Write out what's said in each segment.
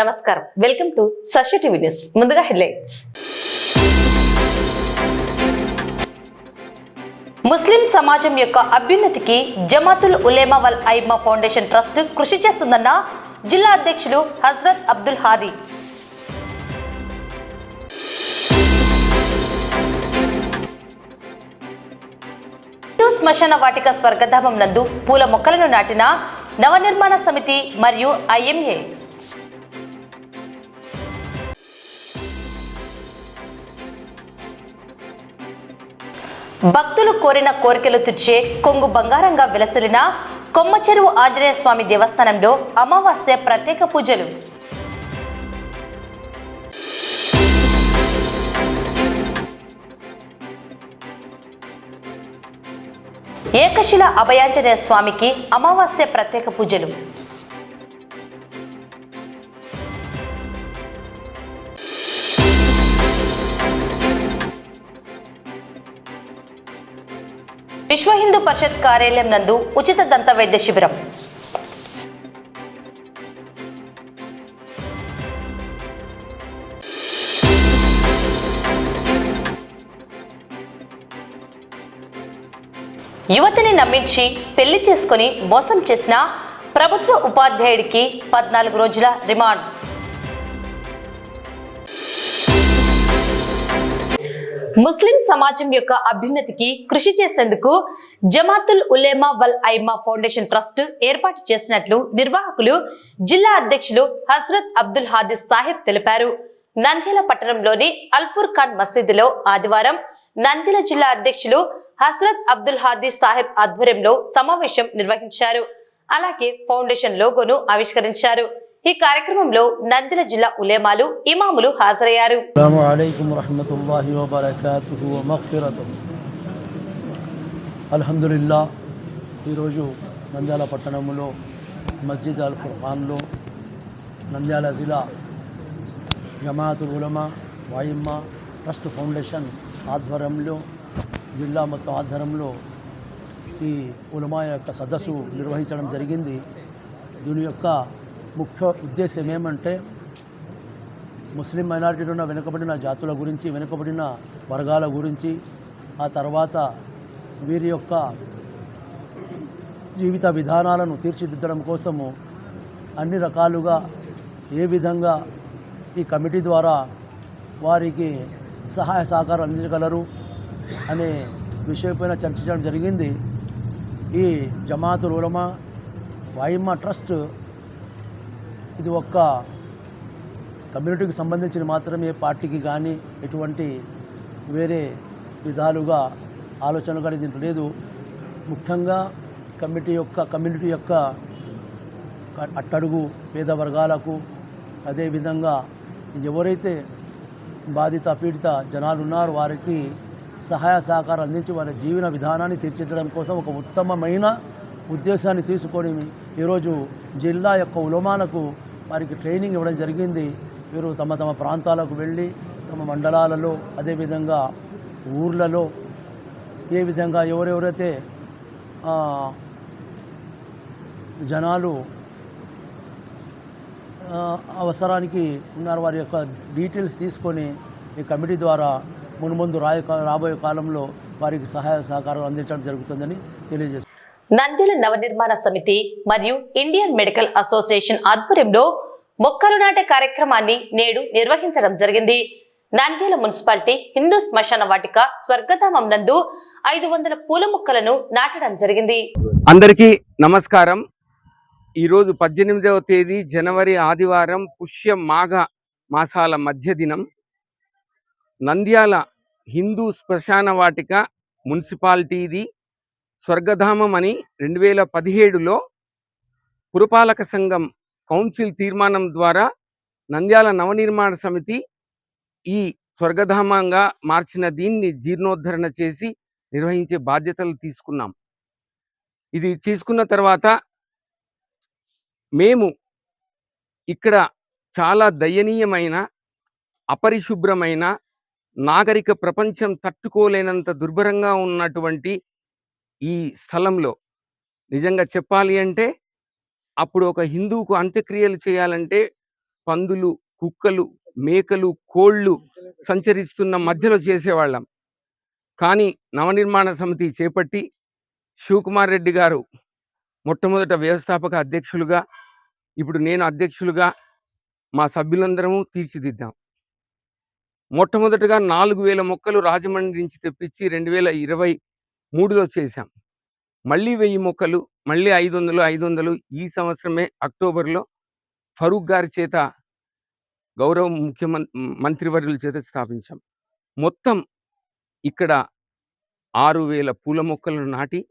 నమస్కారం, welcome to సశ TV news. ముందుగా headlines. ముస్లిం సమాజం యొక్క అభ్యున్నతికి జమాతుల్ ఉలేమా వల్ ఐమ్మా ఫౌండేషన్ ట్రస్ట్ కృషి చేస్తుందన్న జిల్లా అధ్యక్షులు హజ్రత్ అబ్దుల్ హాదీ. హిందూ శ్మశాన వాటిక స్వర్గధామం నందు పూల మొక్కలను నాటిన నవనిర్మాణ సమితి మరియు ఐఎంఏ. భక్తులు కోరిన కోరికలు తీర్చే కొంగు బంగారంగా విలసిల్లిన కొమ్మచెరువు ఆంజనేయ స్వామి దేవస్థానంలో అమావాస్య ప్రత్యేక పూజలు. ఏకశిల అభయాంజనేయ స్వామికి అమావాస్య ప్రత్యేక పూజలు. విశ్వ హిందూ పరిషత్ కార్యాలయం నందు ఉచిత దంత వైద్య శిబిరం. యువతిని నమ్మించి పెళ్లి చేసుకుని మోసం చేసిన ప్రభుత్వ ఉపాధ్యాయుడికి 14 రోజుల రిమాండ్. ముస్లిం సమాజం యొక్క అభ్యున్నతికి కృషి చేసేందుకు జమాతుల్ ఉలేమా వల్ ఐమ్మా ఫౌండేషన్ ట్రస్ట్ ఏర్పాటు చేసినట్లు నిర్వాహకులు జిల్లా అధ్యక్షులు హజ్రత్ అబ్దుల్ హాదీ సాహెబ్ తెలిపారు. నంద్యాల పట్టణంలోని అల్ఫుర్ ఖాన్ మసీదులో ఆదివారం నంద్యాల జిల్లా అధ్యక్షులు హజ్రత్ అబ్దుల్ హాదీ సాహెబ్ ఆధ్వర్యంలో సమావేశం నిర్వహించారు. అలాగే ఫౌండేషన్ లోగోను ఆవిష్కరించారు. ఈ కార్యక్రమంలో నంద్యాల జిల్లా ఉలేమాలు, ఇమాములు హాజరయ్యారు. అల్హమ్దులిల్లాహ్. ఈరోజు నంద్యాల పట్టణంలో మస్జిద్ అల్ఫుర్ ఖాన్లో నంద్యాల జిల్లా జమాతుల్ ఉలమా వాయిమ్మా ట్రస్ట్ ఫౌండేషన్ ఆధ్వర్యంలో, జిల్లా మొత్తం ఆధ్వర్యంలో ఈ ఉలమా యొక్క సదస్సు నిర్వహించడం జరిగింది. దీని యొక్క ముఖ్య ఉద్దేశం ఏమంటే, ముస్లిం మైనారిటీలో ఉన్న వెనుకబడిన జాతుల గురించి, వెనుకబడిన వర్గాల గురించి, ఆ తర్వాత వీరి యొక్క జీవిత విధానాలను తీర్చిదిద్దడం కోసము అన్ని రకాలుగా ఏ విధంగా ఈ కమిటీ ద్వారా వారికి సహాయ సహకారం అందించగలరు అనే విషయంపైన చర్చించడం జరిగింది. ఈ జమాతుల్ ఉలమా వాయిమ్మా ట్రస్ట్ ఇది ఒక్క కమ్యూనిటీకి సంబంధించిన మాత్రమే, పార్టీకి కానీ ఎటువంటి వేరే విధాలుగా ఆలోచన కానీ దీంట్లో లేదు. ముఖ్యంగా కమ్యూనిటీ యొక్క అట్టడుగు పేద వర్గాలకు, అదేవిధంగా ఎవరైతే బాధిత పీడిత జనాలు ఉన్నారో వారికి సహాయ సహకారం అందించి వారి జీవన విధానాన్ని తీర్చిదిద్దడం కోసం ఒక ఉత్తమమైన ఉద్దేశాన్ని తీసుకొని ఈరోజు జిల్లా యొక్క ఉలమాలకు వారికి ట్రైనింగ్ ఇవ్వడం జరిగింది. వీరు తమ తమ ప్రాంతాలకు వెళ్ళి తమ మండలాలలో, అదేవిధంగా ఊర్లలో ఏ విధంగా ఎవరెవరైతే జనాలు అవసరానికి ఉన్నారు వారి యొక్క డీటెయిల్స్ తీసుకొని ఈ కమిటీ ద్వారా మున్ముందు రాబోయే కాలంలో వారికి సహాయ సహకారం అందించడం జరుగుతుందని తెలియజేస్తారు. నంద్యాల నవనిర్మాణ సమితి మరియు ఇండియన్ మెడికల్ అసోసియేషన్ ఆధ్వర్యంలో మొక్కలు నాటే కార్యక్రమాన్ని నేడు నిర్వహించడం జరిగింది. నంద్యాల మున్సిపాలిటీ హిందూ శ్మశాన వాటిక స్వర్గధామం నందు 500 పూల మొక్కలను నాటడం జరిగింది. అందరికీ నమస్కారం. ఈరోజు 18వ తేదీ జనవరి ఆదివారం, పుష్య మాఘ మాసాల మధ్య దినం. నంద్యాల హిందూ శ్మశాన వాటిక మున్సిపాలిటీది స్వర్గధామం అని 2017లో పురపాలక సంఘం కౌన్సిల్ తీర్మానం ద్వారా నంద్యాల నవనిర్మాణ సమితి ఈ స్వర్గధామంగా మార్చిన దీన్ని జీర్ణోద్ధరణ చేసి నిర్వహించే బాధ్యతలు తీసుకున్నాం. ఇది తీసుకున్న తర్వాత మేము ఇక్కడ చాలా దయనీయమైన, అపరిశుభ్రమైన, నాగరిక ప్రపంచం తట్టుకోలేనంత దుర్భరంగా ఉన్నటువంటి ఈ స్థలంలో నిజంగా చెప్పాలి అంటే అప్పుడు ఒక హిందువుకు అంత్యక్రియలు చేయాలంటే పందులు, కుక్కలు, మేకలు, కోళ్ళు సంచరిస్తున్న మధ్యలో చేసేవాళ్ళం. కానీ నవనిర్మాణ సమితి చేపట్టి శివకుమార్ రెడ్డి గారు మొట్టమొదట వ్యవస్థాపక అధ్యక్షులుగా, ఇప్పుడు నేను అధ్యక్షులుగా మా సభ్యులందరము తీర్చిదిద్దాం. మొట్టమొదటగా 4000 మొక్కలు రాజమండ్రి నుంచి తెప్పించి 2023లో చేశాం. మళ్ళీ 1000 మొక్కలు, మళ్ళీ 500 ఈ సంవత్సరమే అక్టోబర్లో ఫరూక్ గారి చేత గౌరవ మంత్రివర్యుల చేత స్థాపించాం. మొత్తం ఇక్కడ 6000 పూల మొక్కలను నాటి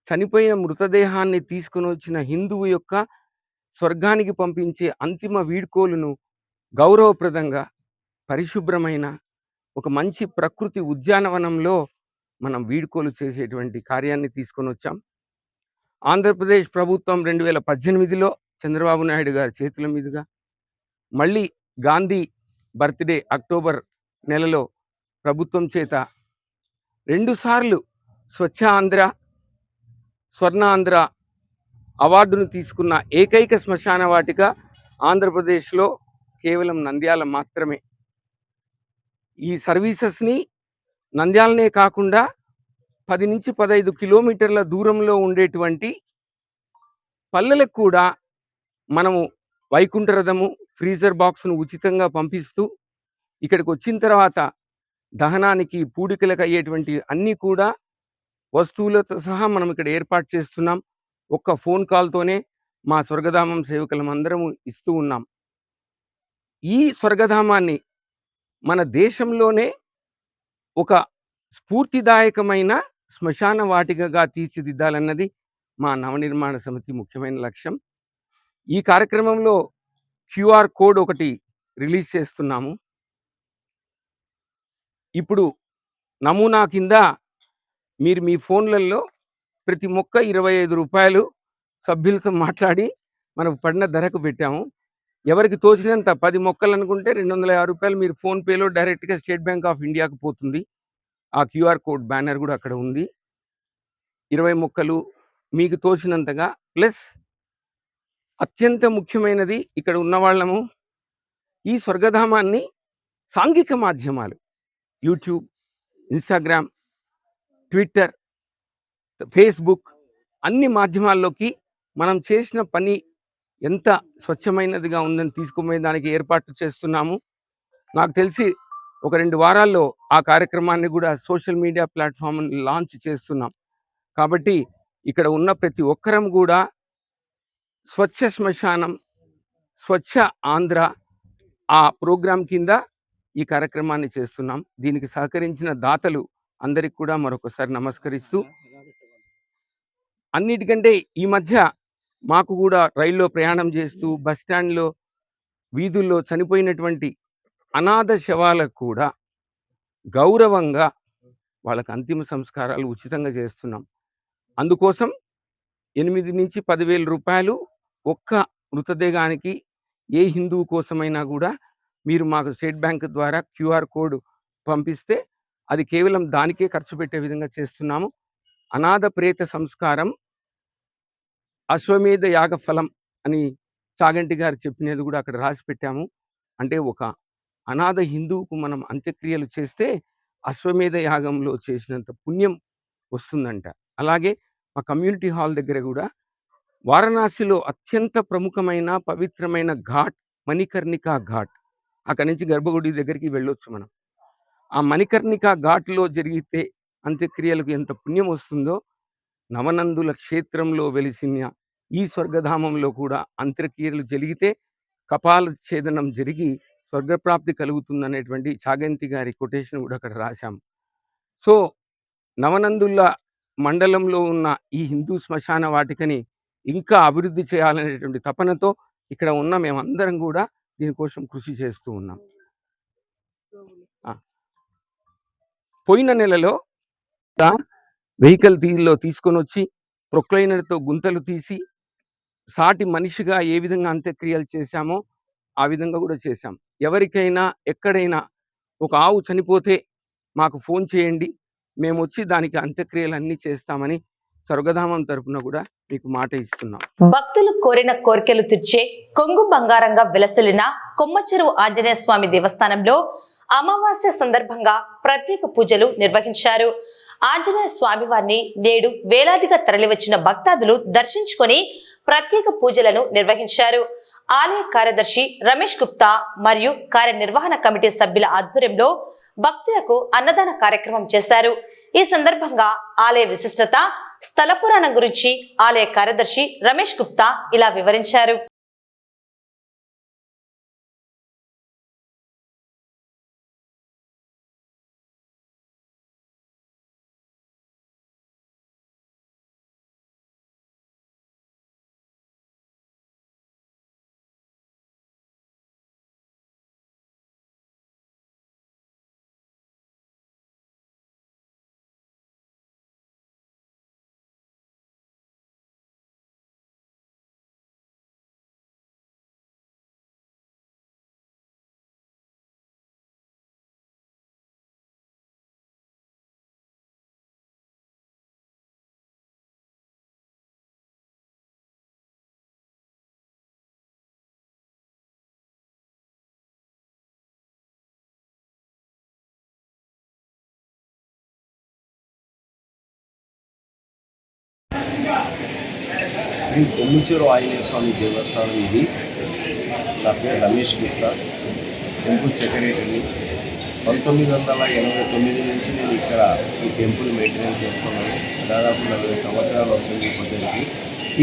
చనిపోయిన మృతదేహాన్ని తీసుకుని వచ్చిన హిందువు యొక్క స్వర్గానికి పంపించే అంతిమ వీడ్కోలును గౌరవప్రదంగా పరిశుభ్రమైన ఒక మంచి ప్రకృతి ఉద్యానవనంలో మనం వీడ్కోలు చేసేటువంటి కార్యాన్ని తీసుకొని వచ్చాం. ఆంధ్రప్రదేశ్ ప్రభుత్వం 2018లో చంద్రబాబు నాయుడు గారి చేతుల మీదుగా, మళ్ళీ గాంధీ బర్త్డే అక్టోబర్ నెలలో ప్రభుత్వం చేత 2 సార్లు స్వచ్ఛ ఆంధ్ర, స్వర్ణాంధ్ర అవార్డును తీసుకున్న ఏకైక శ్మశాన వాటిక ఆంధ్రప్రదేశ్లో కేవలం నంద్యాల మాత్రమే. ఈ సర్వీసెస్ని నంద్యాలనే కాకుండా 10 నుంచి 15 కిలోమీటర్ల దూరంలో ఉండేటువంటి పల్లెలకు కూడా మనము వైకుంఠ రథము, ఫ్రీజర్ బాక్స్ను ఉచితంగా పంపిస్తూ ఇక్కడికి వచ్చిన తర్వాత దహనానికి, పూడికలకు అయ్యేటువంటి అన్నీ కూడా వస్తువులతో సహా మనం ఇక్కడ ఏర్పాటు చేస్తున్నాం. ఒక్క ఫోన్ కాల్తోనే మా స్వర్గధామం సేవకులం అందరము ఇస్తూ ఉన్నాం. ఈ స్వర్గధామాన్ని మన దేశంలోనే ఒక స్ఫూర్తిదాయకమైన శ్మశాన వాటికగా తీర్చిదిద్దాలన్నది మా నవనిర్మాణ సమితి ముఖ్యమైన లక్ష్యం. ఈ కార్యక్రమంలో క్యూఆర్ కోడ్ ఒకటి రిలీజ్ చేస్తున్నాము. ఇప్పుడు నమూనా కింద మీరు మీ ఫోన్లలో ప్రతి మొక్క 25 రూపాయలు సభ్యులతో మాట్లాడి మనకు పడిన ధరకు పెట్టాము. ఎవరికి తోచినంత 10 మొక్కలు అనుకుంటే 250 రూపాయలు మీరు ఫోన్పేలో డైరెక్ట్గా స్టేట్ బ్యాంక్ ఆఫ్ ఇండియాకు పోతుంది. ఆ క్యూఆర్ కోడ్ బ్యానర్ కూడా అక్కడ ఉంది. 20 మొక్కలు మీకు తోచినంతగా, ప్లస్ అత్యంత ముఖ్యమైనది ఇక్కడ ఉన్న వాళ్ళము ఈ స్వర్గధామాన్ని సాంఘిక మాధ్యమాలు యూట్యూబ్, ఇన్స్టాగ్రామ్, ట్విట్టర్, ఫేస్బుక్ అన్ని మాధ్యమాల్లోకి మనం చేసిన పని ఎంత స్వచ్ఛమైనదిగా ఉందని తీసుకుపోయే దానికి ఏర్పాట్లు చేస్తున్నాము. నాకు తెలిసి ఒక 2 వారాల్లో ఆ కార్యక్రమాన్ని కూడా సోషల్ మీడియా ప్లాట్ఫామ్ని లాంచ్ చేస్తున్నాం. కాబట్టి ఇక్కడ ఉన్న ప్రతి ఒక్కరం కూడా స్వచ్ఛ శ్మశానం, స్వచ్ఛ ఆంధ్ర ఆ ప్రోగ్రాం కింద ఈ కార్యక్రమాన్ని చేస్తున్నాం. దీనికి సహకరించిన దాతలు అందరికి కూడా మరొకసారి నమస్కరిస్తూ, అన్నిటికంటే ఈ మధ్య మాకు కూడా రైల్లో ప్రయాణం చేస్తూ బస్ స్టాండ్లో, వీధుల్లో చనిపోయినటువంటి అనాథ శవాలకు కూడా గౌరవంగా వాళ్ళకి అంతిమ సంస్కారాలు ఉచితంగా చేస్తున్నాం. అందుకోసం 8 నుంచి 10,000 రూపాయలు ఒక్క మృతదేహానికి ఏ హిందువు కోసమైనా కూడా మీరు మాకు స్టేట్ బ్యాంక్ ద్వారా క్యూఆర్ కోడ్ పంపిస్తే అది కేవలం దానికే ఖర్చు పెట్టే విధంగా చేస్తున్నాము. అనాథ ప్రేత సంస్కారం అశ్వమేధ యాగ ఫలం అని చాగంటి గారు చెప్పినది కూడా అక్కడ రాసి పెట్టాము. అంటే ఒక అనాథ హిందువుకు మనం అంత్యక్రియలు చేస్తే అశ్వమేధ యాగంలో చేసినంత పుణ్యం వస్తుందంట. అలాగే మా కమ్యూనిటీ హాల్ దగ్గర కూడా వారణాసిలో అత్యంత ప్రముఖమైన పవిత్రమైన ఘాట్ మణికర్ణికా ఘాట్, అక్కడి నుంచి గర్భగుడి దగ్గరికి వెళ్ళొచ్చు మనం. ఆ మణికర్ణికా ఘాట్లో జరిగితే అంత్యక్రియలకు ఎంత పుణ్యం వస్తుందో నవనందుల క్షేత్రంలో వెలిసిన ఈ స్వర్గధామంలో కూడా అంత్యక్రియలు జరిగితే కపాల ఛేదనం జరిగి స్వర్గప్రాప్తి కలుగుతుందనేటువంటి చాగంతి గారి కొటేషన్ కూడా అక్కడ రాశాము. సో నవనందుల మండలంలో ఉన్న ఈ హిందూ శ్మశాన వాటికని ఇంకా అభివృద్ధి చేయాలనేటువంటి తపనతో ఇక్కడ ఉన్న మేమందరం కూడా దీనికోసం కృషి చేస్తూ ఉన్నాం. పోయిన నెలలో వెహికల్ తీసుకొని వచ్చి ప్రొక్లైనర్తో గుంతలు తీసి సాటి మనిషిగా ఏ విధంగా అంత్యక్రియలు చేశామో ఆ విధంగా కూడా చేశాం. ఎవరికైనా ఎక్కడైనా ఒక ఆవు చనిపోతే మాకు ఫోన్ చేయండి, మేము వచ్చి దానికి అంత్యక్రియలు అన్నీ చేస్తామని స్వర్గధామం తరపున కూడా మీకు మాట ఇస్తున్నాం. భక్తులు కోరిన కోరికలు తీర్చే కొంగు బంగారంగా విలసిల్లిన కొమ్మచెరువు ఆంజనేయ స్వామి దేవస్థానంలో అమావాస్య సందర్భంగా ప్రత్యేక పూజలు నిర్వహించారు. ఆంజనేయ స్వామి వారిని నేడు వేలాదిగా తరలివచ్చిన భక్తాదులు దర్శించుకొని ప్రత్యేక పూజలను నిర్వహించారు. ఆలయ కార్యదర్శి రమేష్ గుప్తా మరియు కార్యనిర్వహణ కమిటీ సభ్యుల ఆధ్వర్యంలో భక్తులకు అన్నదాన కార్యక్రమం చేశారు. ఈ సందర్భంగా ఆలయ విశిష్టత, స్థల పురాణం గురించి ఆలయ కార్యదర్శి రమేష్ గుప్తా ఇలా వివరించారు. శ్రీ కొమ్ముచెరువు ఆంజనేయ స్వామి దేవస్థానం ఇది. నా పేరు రమేష్ గుప్తా, టెంపుల్ సెక్రటరీని. 1989 నుంచి నేను ఇక్కడ ఈ టెంపుల్ మెయింటెనెన్స్ చేస్తున్నాను. దాదాపు 40 సంవత్సరాలు అవుతుంది ఇప్పటికి.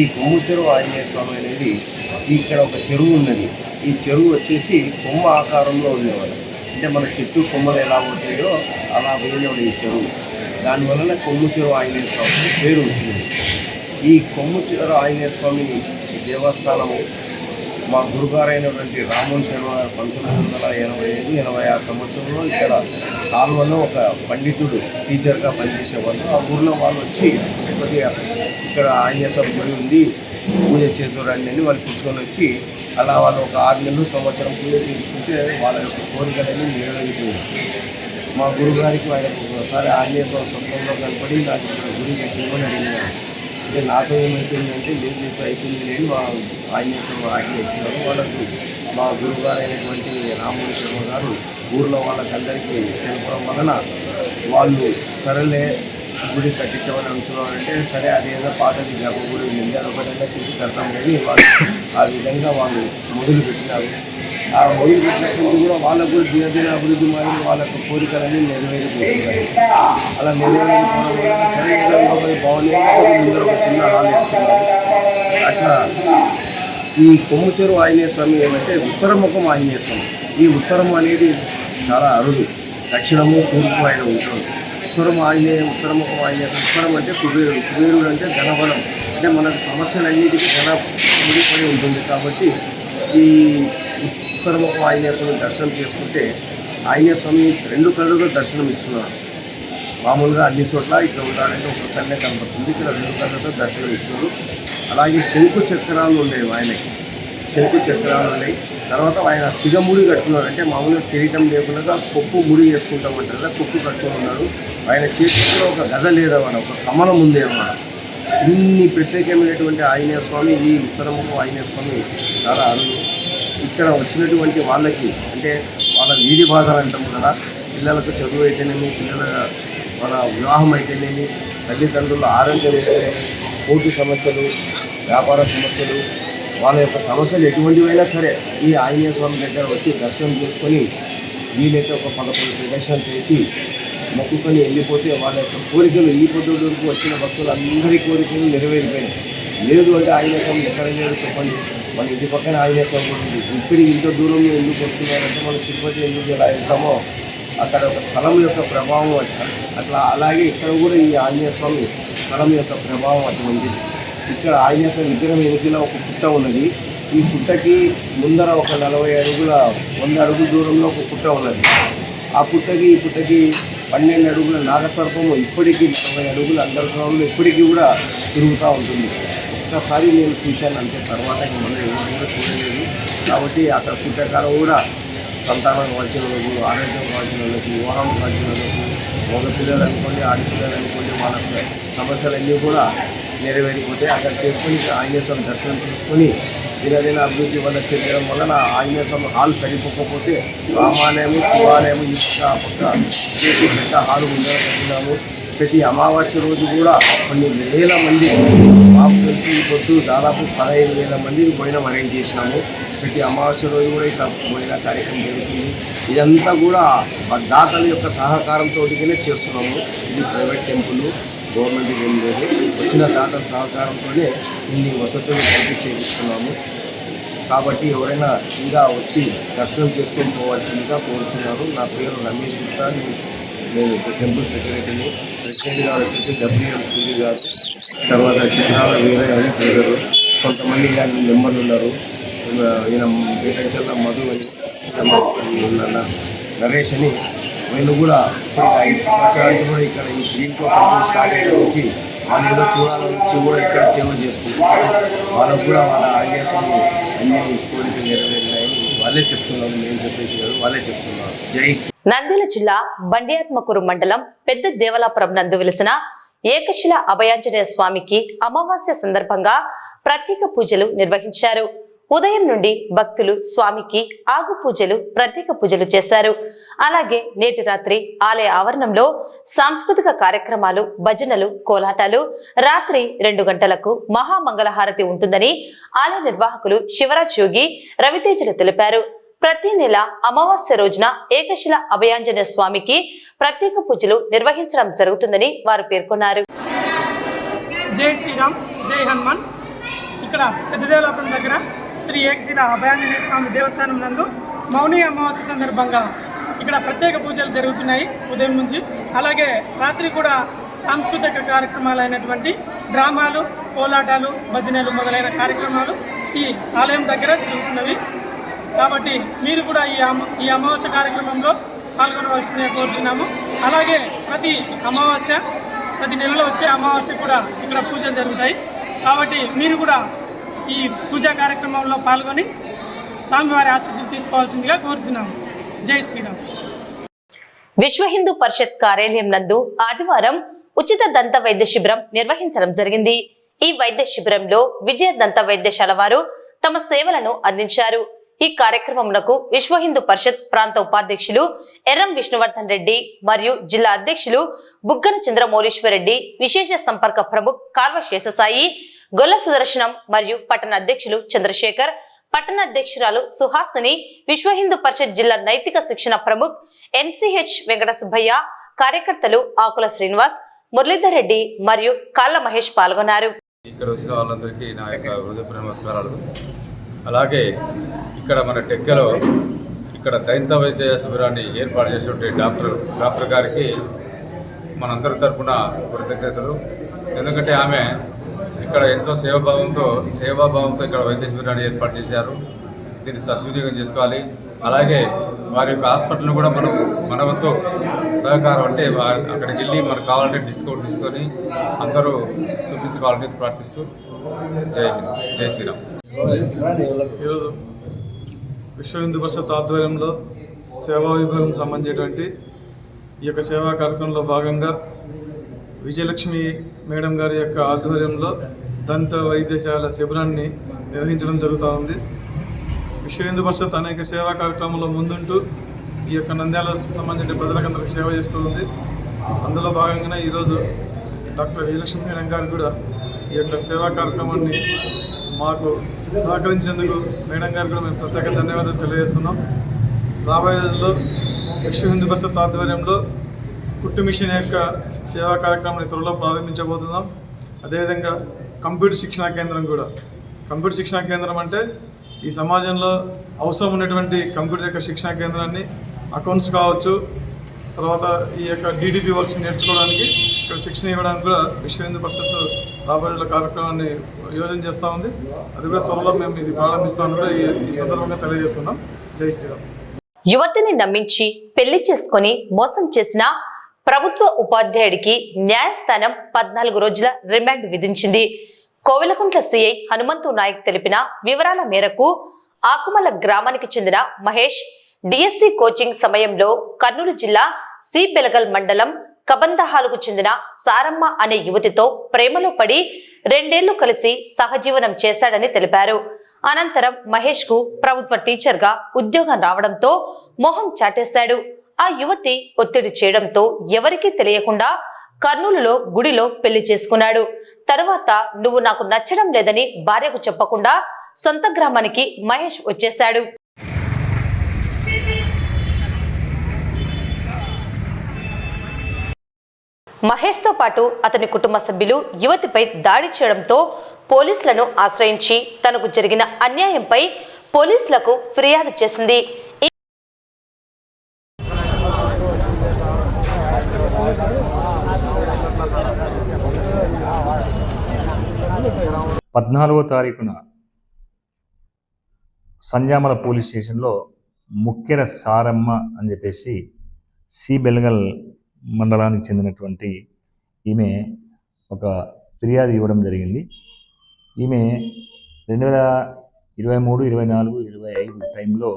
ఈ కొమ్ముచెరువు ఆంజనేయ స్వామి అనేది ఇక్కడ ఒక చెరువు ఉన్నది. ఈ చెరువు వచ్చేసి కొమ్మ ఆకారంలో ఉండేవాడు. అంటే మన చెట్టు కొమ్మలు ఎలా పోతాయో అలా పోయినవాడు ఈ చెరువు. దానివలన కొమ్ముచెరువు ఆంజనేయ స్వామి పేరు వచ్చింది. ఈ కొమ్ముచెరువు ఆంజనేయ స్వామి దేవస్థానము మా గురుగారైనటువంటి రామన్ శర్మ 1985-86 సంవత్సరంలో ఇక్కడ కాల్వలో ఒక పండితుడు టీచర్గా పనిచేసేవాళ్ళు. ఆ ఊర్లో వాళ్ళు వచ్చి కొద్దిగా ఇక్కడ ఆంజనేయ స్వామి గుడి ఉంది, పూజ చేసేవాడిని అని వాళ్ళు కూర్చొని వచ్చి అలా వాళ్ళు ఒక 6 నెలలు సంవత్సరం పూజ చేసుకుంటే వాళ్ళ యొక్క కోరికలన్నీ నెరవేరిపోయాయి. మా గురుగారికి ఆయనకు ఒకసారి ఆంజనేయ స్వామి స్వప్నంలో కనపడి నాకు ఇక్కడ గుడి కట్టిమని అడిగినారు. అంటే నాతో ఏమైతుందంటే లేదు చెప్పి అవుతుంది లేని మా ఆంజనేయ స్వామి ఆజ్ఞ ఇచ్చినారు. వాళ్ళకు మా గురువుగారు అయినటువంటి రామన్ శర్మ గారు ఊర్లో వాళ్ళకందరికీ తెలపడం వలన వాళ్ళు సరేలే గుడి కట్టించమని అంటున్నారంటే సరే అదేదో పాతది గర్భ గుడి ఉంది అదొకటంగా చూసి కడతాం కానీ వాళ్ళు ఆ విధంగా వాళ్ళు మొదలు పెట్టినారు. ఆ మొదలు పెట్టినప్పుడు కూడా వాళ్ళకు కూడా దినదిన అభివృద్ధి మాదిరి వాళ్ళకు కోరికలన్నీ నెరవేరిపోతున్నాయి. అలా నెరవేరిపోవడం వల్ల సరే ఏదో బాగుంది ముందర ఒక చిన్న హాల్ వేసుకున్నారు. అట్లా ఈ కొమ్ముచెరువు ఆంజనేయ స్వామి ఏమంటే ఉత్తరముఖం ఆంజనేయ స్వామి. ఈ ఉత్తరం అనేది చాలా అరుదు. దక్షిణము తూర్పు ఆయన ఉంటుంది. ఉత్తరముఖం ఆంజనేయ ఉత్తరం అంటే కుబేరుడు. కుబేరుడు అంటే ధనబలం. అంటే మనకు సమస్యలన్నిటికీ ధన ముడిపడి ఉంటుంది. కాబట్టి ఈ ఉత్తరముఖం ఆంజనేయ స్వామి దర్శనం చేసుకుంటే ఆంజనేయ స్వామి 2 కళ్ళుగా దర్శనం ఇస్తున్నారు. మామూలుగా అన్ని చోట్ల ఇక్కడ ఉండాలంటే ఒక కన్నే కనపడుతుంది, ఇక్కడ 2 కళ్ళతో దర్శనం ఇస్తున్నారు. అలాగే శంకు చక్రాలు ఉండేవి ఆయనకి, శంకు చక్రాలు ఉన్నాయి. తర్వాత ఆయన సిగముడి కట్టుకున్నాడు. అంటే మామూలుగా కిరీటం లేకుండా కొప్పు ముడి వేసుకుంటామంటారు కదా, కొప్పు కట్టుకుని ఉన్నాడు. ఆయన చేతిలో ఒక గద లేదన్నమాట, ఒక కమలం ఉంది అన్నమాట. ఇన్ని ప్రత్యేకమైనటువంటి ఆంజనేయ స్వామి, ఈ ఉత్తరముఖం ఆంజనేయ స్వామి చాలా అరుదు. ఇక్కడ వచ్చినటువంటి వాళ్ళకి అంటే వాళ్ళ వీధి బాధలు అంటాము కదా, పిల్లలకు చదువు అయితేనేమి, పిల్లల మన వివాహం అయితేనేమి, తల్లిదండ్రుల ఆరోగ్యం అయితేనేమి, కోర్టు సమస్యలు, వ్యాపార సమస్యలు, వాళ్ళ యొక్క సమస్యలు ఎటువంటివైనా సరే ఈ ఆంజనేయ స్వామి దగ్గర వచ్చి దర్శనం చేసుకొని వీలైతే ఒక 11 ప్రదక్షిణలు చేసి మొక్కుకొని వెళ్ళిపోతే వాళ్ళ యొక్క కోరికలు ఈ పొద్దుకు వచ్చిన భక్తులందరి కోరికలు నెరవేరిపోయినాయి. లేదు అంటే ఆంజనేయ స్వామి ఎక్కడ లేడు చెప్పండి, మన ఇంటి పక్కన ఆంజనేయ స్వామి ఉంటుంది. ఇప్పటికి ఇంత దూరంలో ఎందుకు వస్తున్నారంటే మనం తిరుపతి ఎందుకు ఎలా వెళ్తామో అక్కడ ఒక స్థలం యొక్క ప్రభావం అట్లా. అలాగే ఇక్కడ కూడా ఈ ఆంజనేయ స్వామి స్థలం యొక్క ప్రభావం అటువంటిది. ఇక్కడ ఆంజనేయ స్వామి విగ్రహం వెనుకలో ఒక పుట్ట ఉన్నది. ఈ పుట్టకి ముందర ఒక 40 అడుగుల 100 అడుగుల దూరంలో ఒక పుట్ట ఉన్నది. ఆ పుట్టకి ఈ పుట్టకి 12 అడుగుల నాగసర్పము ఇప్పటికీ 40 అడుగుల అండర్గ్రౌండ్లో ఇప్పటికీ కూడా తిరుగుతూ ఉంటుంది. ఒక్కసారి నేను చూశాను అంతే, తర్వాత మనం ఎవరు కూడా చూడలేదు. కాబట్టి అక్కడ పుట్టకాలం కూడా సంతానం కావాల్సిన వాళ్ళకు, ఆరోగ్యం కావాల్సిన వాళ్ళకి, వివాహం కావాల్సిన వాళ్ళకు, మగ పిల్లలు అనుకోండి, ఆడపిల్లలు అనుకోండి, వాళ్ళ సమస్యలన్నీ కూడా నెరవేరిపోతాయి. అక్కడ చేసుకొని ఆంజనేయ స్వామి దర్శనం చేసుకొని దినదిన అభివృద్ధి వల్ల చేయడం వలన ఆంజనేయ స్వామి హాల్ సరిపోకపోతే రామాలయము, శివాలయము ఈ పక్క ఆ పక్క చేసి పెద్ద హాలు ముందర కట్టినాము. ప్రతి అమావాస్య రోజు కూడా కొన్ని వేల మంది, మాకు తెలిసి ఈ పొద్దు దాదాపు 15,000 మందికి భోజనం అరేంజ్ చేసినాము. ప్రతి అమావాస్య రోజు కూడా ఇట్లా భోజన కార్యక్రమం జరుగుతుంది. ఇదంతా కూడా దాతల యొక్క సహకారంతో చేస్తున్నాము. ఇది ప్రైవేట్ టెంపుల్, గవర్నమెంట్ ఏం లేదు. వచ్చిన దాతల సహకారంతోనే ఇన్ని వసతులు కల్పించేస్తున్నాము. కాబట్టి ఎవరైనా ఇంకా వచ్చి దర్శనం చేసుకొని పోవాల్సిందిగా కోరుతున్నారు. నా పేరు రమేష్ గుప్తా, నేను టెంపుల్ సెక్రటరీని. ప్రెసిడెంట్ గారు వచ్చేసి WL సూరి గారు, తర్వాత చిత్రాల వీరయ్య అని పేరు. కొంతమంది ఇలాంటి మెంబర్లు ఉన్నారు. ఈయన బేటంచల్ల మధు అని, నరేష్ అని, వీళ్ళు కూడా 5 సంవత్సరాలు కూడా ఇక్కడ ఈ దీంట్లో స్టార్ట్ అయిన నుంచి వాళ్ళు ఏదో చూడాలని వచ్చి కూడా ఇక్కడ సేవ చేసుకుంటున్నారు. వాళ్ళకు కూడా వాళ్ళ ఆదేశాలు అన్ని కోరికలు నెరవేరినాయని వాళ్ళే చెప్తున్నారు. నేను చెప్పేసి కాదు, వాళ్ళే చెప్తున్నారు. జై శ్రీ. నంద్యాల జిల్లా బండియాత్మకూరు మండలం పెద్ద దేవలాపురం నందు వెలిసిన ఏకశిల అభయాంజనేయ స్వామికి అమావాస్య సందర్భంగా ప్రత్యేక పూజలు నిర్వహించారు. ఉదయం నుండి భక్తులు స్వామికి ఆగు పూజలు, ప్రత్యేక పూజలు చేశారు. అలాగే నేటి రాత్రి ఆలయ ఆవరణంలో సాంస్కృతిక కార్యక్రమాలు, భజనలు, కోలాటాలు, రాత్రి 2 గంటలకు మహామంగళహారతి ఉంటుందని ఆలయ నిర్వాహకులు శివరాజ్ యోగి, రవితేజలు తెలిపారు. ప్రతి నెల అమావాస్య రోజున ఏకశిల అభయాంజనేయ స్వామికి ప్రత్యేక పూజలు నిర్వహించడం జరుగుతుందని వారు పేర్కొన్నారు. జై శ్రీరామ్, జై హనుమాన్. ఇక్కడ పెద్దదేవలాపురం దగ్గర శ్రీ ఏకశిల అభయాంజనేయ స్వామి దేవస్థానం నందు మౌని అమావాస్య సందర్భంగా ఇక్కడ ప్రత్యేక పూజలు జరుగుతున్నాయి ఉదయం నుంచి. అలాగే రాత్రి కూడా సాంస్కృతిక కార్యక్రమాలు అయినటువంటి డ్రామాలు, కోలాటాలు, భజనలు మొదలైన కార్యక్రమాలు ఈ ఆలయం దగ్గర జరుగుతున్నవి. కాబట్టి మీరు కూడా ఈ అమావాస్య కార్యక్రమంలో పాల్గొనవలసిందిగా కోరుచున్నాము. అలాగే ప్రతి అమావాస్య, ప్రతి నెలలో వచ్చే అమావాస్య కూడా ఇక్కడ పూజలు జరుగుతాయి. కాబట్టి మీరు కూడా ఈ పూజా కార్యక్రమంలో పాల్గొని స్వామివారి ఆశీస్సులు తీసుకోవాల్సిందిగా కోరుచున్నాము. జై శ్రీరామ్. విశ్వ హిందూ పరిషత్ కార్యాలయం నందు ఆదివారం ఉచిత దంత వైద్య శిబిరం నిర్వహించడం జరిగింది. ఈ వైద్య శిబిరంలో విజయ దంత వైద్యశాల వారు తమ సేవలను అందించారు. ఈ కార్యక్రమంలో విశ్వ హిందూ పరిషత్ ప్రాంత ఉపాధ్యక్షులు ఎర్రం విష్ణువర్ధన్ రెడ్డి మరియు జిల్లా అధ్యక్షులు బుగ్గన చంద్రమౌళీశ్వరరెడ్డి, విశేష సంపర్క ప్రముఖ్ కాల్వ శేషసాయి, గొల్ల సుదర్శనం మరియు పట్టణ అధ్యక్షులు చంద్రశేఖర్, పట్టణ అధ్యక్షురాలు సుహాసిని, విశ్వ హిందూ పరిషత్ జిల్లా నైతిక శిక్షణ ప్రముఖ్ NCH వెంకట సుబ్బయ్య, కార్యకర్తలు ఆకుల శ్రీనివాస్, మురళీధర్ రెడ్డి మరియు కాళ్ళ మహేష్ పాల్గొన్నారు. ఇక్కడ వచ్చిన వాళ్ళందరికీ నా యొక్క హృదయపూర్వక నమస్కారాలు. అలాగే ఇక్కడ మన టెక్కలో ఇక్కడ దంత వైద్య శిబిరాన్ని ఏర్పాటు చేసినటువంటి డాక్టర్ గారికి మనందరి తరఫున కృతజ్ఞతలు. ఎందుకంటే ఆమె ఇక్కడ ఎంతో సేవాభావంతో ఇక్కడ వైద్య శిబిరాన్ని ఏర్పాటు చేశారు. దీన్ని సద్వినియోగం చేసుకోవాలి. అలాగే వారి యొక్క హాస్పిటల్ని కూడా మన వంతు సహకారం అంటే అక్కడికి వెళ్ళి మనకు కావాలంటే డిస్కౌంట్ తీసుకొని అందరూ చూపించుకోవాలని ప్రార్థిస్తూ జై శ్రీరామ్. ఈరోజు విశ్వ హిందూ పరిషత్ ఆధ్వర్యంలో సేవా విభాగం సంబంధించినటువంటి ఈ యొక్క సేవా కార్యక్రమంలో భాగంగా విజయలక్ష్మి మేడం గారి యొక్క ఆధ్వర్యంలో దంత వైద్యశాల శిబిరాన్ని నిర్వహించడం జరుగుతూ ఉంది. విశ్వ హిందూ పరిషత్ అనేక సేవా కార్యక్రమంలో ముందుంటూ ఈ యొక్క నంద్యాల సంబంధించిన ప్రజలకందరికి సేవ చేస్తూ ఉంది. అందులో భాగంగానే ఈరోజు డాక్టర్ విజయలక్ష్మి మేడం గారు కూడా ఈ యొక్క సేవా కార్యక్రమాన్ని మాకు సహకరించేందుకు మేడం గారు కూడా మేము ప్రత్యేక ధన్యవాదాలు తెలియజేస్తున్నాం. రాబోయే రోజుల్లో విశ్వ హిందూ పరిషత్ ఆధ్వర్యంలో కుట్టు మిషన్ యొక్క సేవా కార్యక్రమాన్ని త్వరలో ప్రారంభించబోతున్నాం. అదేవిధంగా కంప్యూటర్ శిక్షణా కేంద్రం అంటే ఈ సమాజంలో అవసరం ఉన్నటువంటి కంప్యూటర్ యొక్క శిక్షణా కేంద్రాన్ని, అకౌంట్స్ కావచ్చు, తర్వాత ఈ యొక్క DDP వర్క్స్ నేర్చుకోవడానికి ఇక్కడ శిక్షణ ఇవ్వడానికి కూడా విశ్వ హిందూ పరిషత్ రాబోయే కార్యక్రమాన్ని యోజన చేస్తూ ఉంది. అది కూడా త్వరలో మేము ఇది ప్రారంభిస్తామని కూడా ఈ సందర్భంగా తెలియజేస్తున్నాం. జై శ్రీరామ్. యువతిని నమ్మించి పెళ్లి చేసుకుని మోసం చేసిన ప్రభుత్వ ఉపాధ్యాయుడికి న్యాయస్థానం 14 రోజుల రిమాండ్ విధించింది. కోవెలకుంట్ల సిఐ హనుమంతు నాయక్ తెలిపిన వివరాల మేరకు ఆకుమల గ్రామానికి చెందిన మహేష్ DSC కోచింగ్ సమయంలో కర్నూలు జిల్లా సి బెలగల్ మండలం కబందహాలకు చెందిన సారమ్మ అనే యువతితో ప్రేమలో పడి 2 ఏళ్లు కలిసి సహజీవనం చేశాడని తెలిపారు. అనంతరం మహేష్ కు ప్రభుత్వ టీచర్ గా ఉద్యోగం రావడంతో మొహం చాటేశాడు. ఆ యువతి ఒత్తిడి చేయడంతో ఎవరికీ తెలియకుండా కర్నూలులో గుడిలో పెళ్లి చేసుకున్నాడు. తర్వాత నువ్వు నాకు నచ్చడం లేదని భార్యకు చెప్పకుండా సొంత గ్రామానికి మహేష్ వచ్చేశాడు. మహేష్ తో పాటు అతని కుటుంబ సభ్యులు యువతిపై దాడి చేయడంతో పోలీసులను ఆశ్రయించి తనకు జరిగిన అన్యాయంపై పోలీసులకు ఫిర్యాదు చేసింది. తారీఖున సంజామల పోలీస్ స్టేషన్లో ముక్కెర సారమ్మ అని చెప్పేసి సి బెల్గల్ మండలానికి చెందినటువంటి ఈమె ఒక ఫిర్యాదు ఇవ్వడం జరిగింది. ఈమె 2023, 24, 25 టైంలో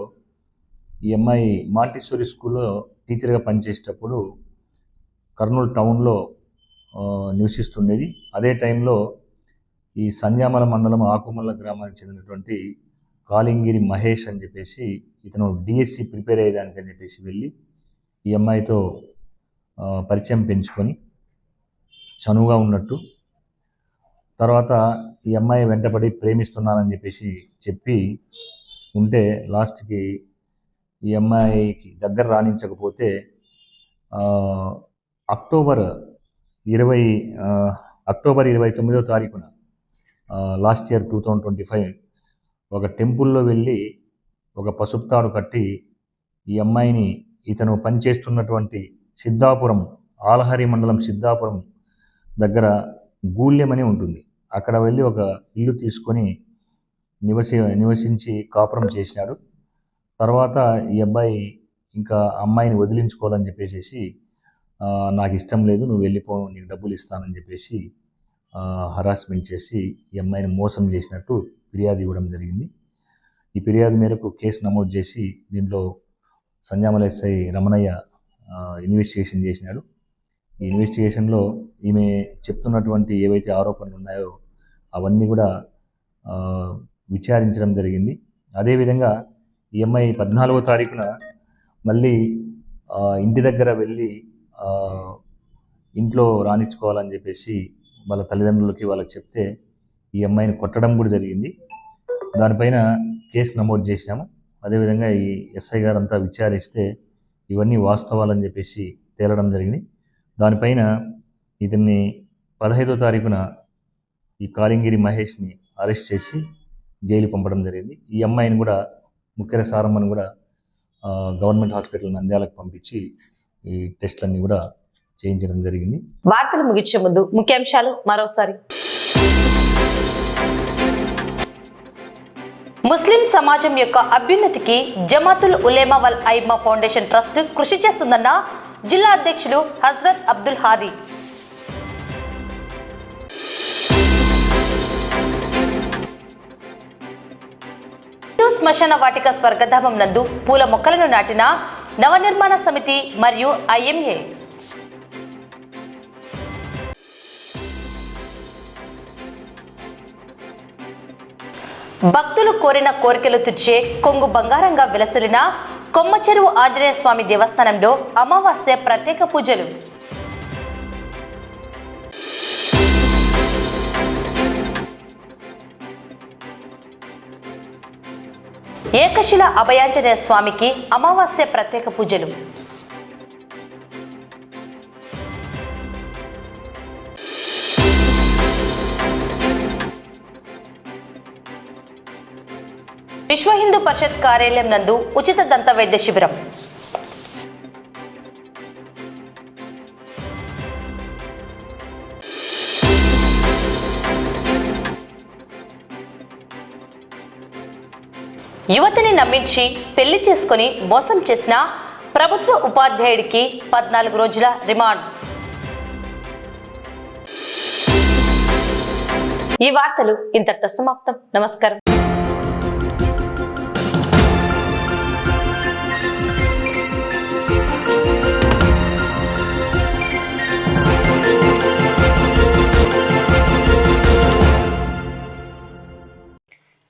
ఈ అమ్మాయి మాంటిసోరీ స్కూల్లో టీచర్గా పనిచేసేటప్పుడు కర్నూలు టౌన్లో నివసిస్తుండేది. అదే టైంలో ఈ సంజామల మండలం ఆకుమల్ల గ్రామానికి చెందినటువంటి కాలింగిరి మహేష్ అని చెప్పేసి ఇతను డిఎస్సి ప్రిపేర్ అయ్యేదానికని చెప్పేసి వెళ్ళి ఈ అమ్మాయితో పరిచయం పెంచుకొని చనువుగా ఉన్నట్టు, తర్వాత ఈ అమ్మాయి వెంటపడి ప్రేమిస్తున్నానని చెప్పేసి చెప్పి ఉంటే లాస్ట్కి ఈ అమ్మాయికి దగ్గర రాణించకపోతే అక్టోబర్ 29వ తారీఖున లాస్ట్ ఇయర్ 2025 ఒక టెంపుల్లో వెళ్ళి ఒక పసుపు తాడు కట్టి ఈ అమ్మాయిని ఇతను పనిచేస్తున్నటువంటి సిద్ధాపురం, ఆలహరి మండలం సిద్ధాపురం దగ్గర గూళ్యం అని ఉంటుంది, అక్కడ వెళ్ళి ఒక ఇల్లు తీసుకొని నివసించి కాపురం చేసినాడు. తర్వాత ఈ అబ్బాయి ఇంకా అమ్మాయిని వదిలించుకోవాలని చెప్పేసి నాకు ఇష్టం లేదు, నువ్వు వెళ్ళిపో, నీకు డబ్బులు ఇస్తానని చెప్పేసి హరాస్మెంట్ చేసి ఈ అమ్మాయిని మోసం చేసినట్టు ఫిర్యాదు ఇవ్వడం జరిగింది. ఈ ఫిర్యాదు మేరకు కేసు నమోదు చేసి దీంట్లో సంజామల ఎస్ఐ రమణయ్య ఇన్వెస్టిగేషన్ చేసినాడు. ఈ ఇన్వెస్టిగేషన్లో ఈమె చెప్తున్నటువంటి ఏవైతే ఆరోపణలు ఉన్నాయో అవన్నీ కూడా విచారించడం జరిగింది. అదేవిధంగా ఈ అమ్మాయి 14వ తారీఖున మళ్ళీ ఇంటి దగ్గర వెళ్ళి ఇంట్లో రాణించుకోవాలని చెప్పేసి వాళ్ళ తల్లిదండ్రులకి వాళ్ళకి చెప్తే ఈ అమ్మాయిని కొట్టడం కూడా జరిగింది. దానిపైన కేసు నమోదు చేసినాము. అదేవిధంగా ఈ ఎస్ఐ గారు అంతా విచారిస్తే ఇవన్నీ వాస్తవాలని చెప్పేసి తేలడం జరిగింది. దానిపైన ఇతన్ని 15వ తారీఖున ఈ కాలింగిరి మహేష్ని అరెస్ట్ చేసి జైలు పంపడం జరిగింది. ఈ అమ్మాయిని కూడా ముక్కెర సారమ్మను కూడా గవర్నమెంట్ హాస్పిటల్ నంద్యాలకు పంపించి ఈ టెస్టులన్నీ కూడా చేయించడం జరిగింది. వార్తలు ముగించే ముందు ముఖ్యాంశాలు మరోసారి. ముస్లిం సమాజం యొక్క అభ్యున్నతికి జమాతుల్ ఉలేమా వల్ ఐమా ఫౌండేషన్ ట్రస్ట్ కృషి చేస్తుందన్న జిల్లా అధ్యక్షులు హజ్రత్ అబ్దుల్ హాదీ. శ్మశాన వాటిక స్వర్గధామం నందు పూల మొక్కలను నాటిన నవనిర్మాణ సమితి మరియు ఐఎంఏ. భక్తులు కోరిన కోరికలు తీర్చే కొంగు బంగారంగా విలసిల్లిన కొమ్మచెరువు ఆంజనేయ స్వామి దేవస్థానంలో అమావాస్య ప్రత్యేక పూజలు. ఏకశిల అభయాంజనేయ స్వామికి అమావాస్య ప్రత్యేక పూజలు. విశ్వ హిందూ పరిషత్ కార్యాలయం నందు ఉచిత దంత వైద్య శిబిరం. యువతిని నమ్మించి పెళ్లి చేసుకుని మోసం చేసిన ప్రభుత్వ ఉపాధ్యాయుడికి 14 రోజుల రిమాండ్. ఈ వార్తలు ఇంతటితో సమాప్తం. నమస్కారం.